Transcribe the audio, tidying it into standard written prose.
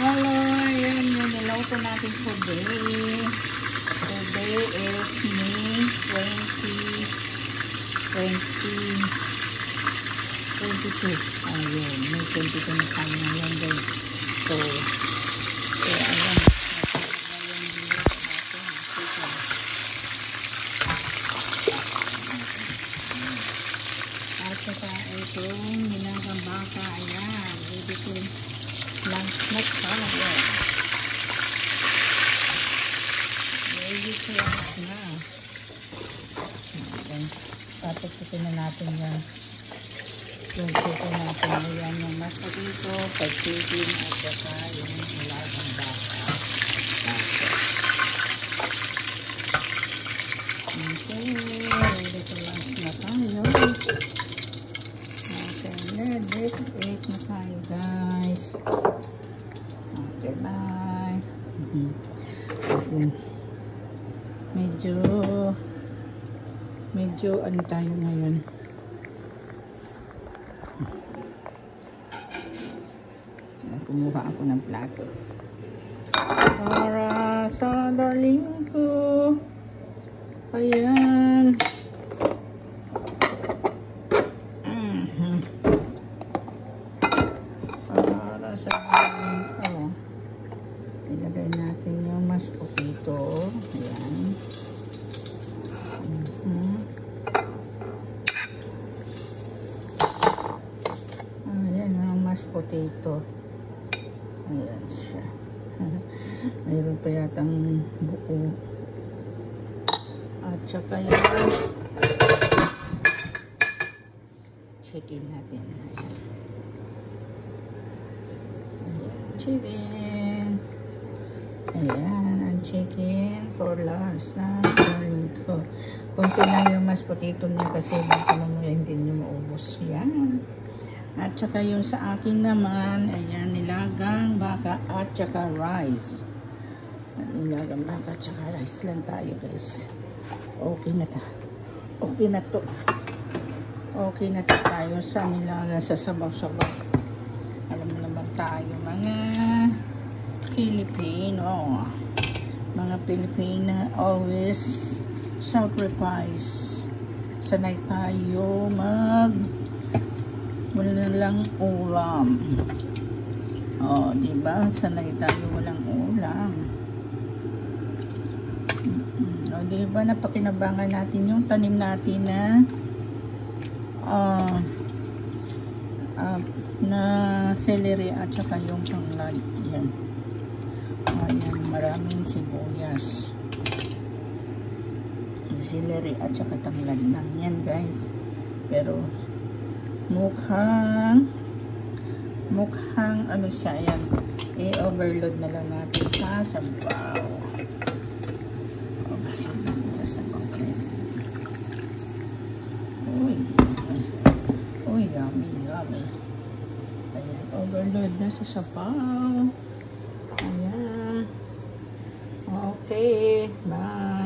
Hello, ayan yung niloto natin today. Today is May 2022. Ayun, May 22 na tayo ngayon guys. So ayan. At saka itong nilagang baka, ayan. Ready to lunch na tayo. Ready to lunch na. Okay. Tapos ito na natin yan. Yung ito natin ayan yung masarap dito, pag-chicken at saka yung nilagang baka. Okay. Ready to lunch na tayo. Let's eat na tayo guys. Okay, bye. Medyo ano tayo ngayon. Kumuha ako ng plato para sa darling ko. Ayan. Ilagay natin yung mashed potato. Ayan. Ayan ang mashed potato. Ayan siya. Mayroon pa yatang buo. At saka yung chicken natin. Ayan. Chicken. Ayan, ang chicken for last na darling ko. Kunti lang yung mashed potato niya kasi baka mamaya hindi nyo maubos. Ayan. At saka yung sa akin naman, ayan, nilagang baka at saka rice. Nilagang baka at saka rice lang tayo guys. Okay na ta. Okay na to. Okay na to tayo sa nilagang sa sabaw-sabaw. Alam mo naman tayo mga Filipino. Mga Pilipina always sacrifice. Sanay tayo wala lang ulam. Oh, diba? Sanay tayo walang ulam. Oh, diba? Napakinabangan natin yung tanim natin na celery at saka yung tanglad. Yan. Ayan, maraming sibuyas. Celery at saka tanglad lang yan guys. Pero mukhang ano siya, ayan, i-overload na lang natin sa sabaw. Overload natin sa sabaw guys. Uy, yummy. Ayan, overload na sa sabaw. Ayan. Okay, bye.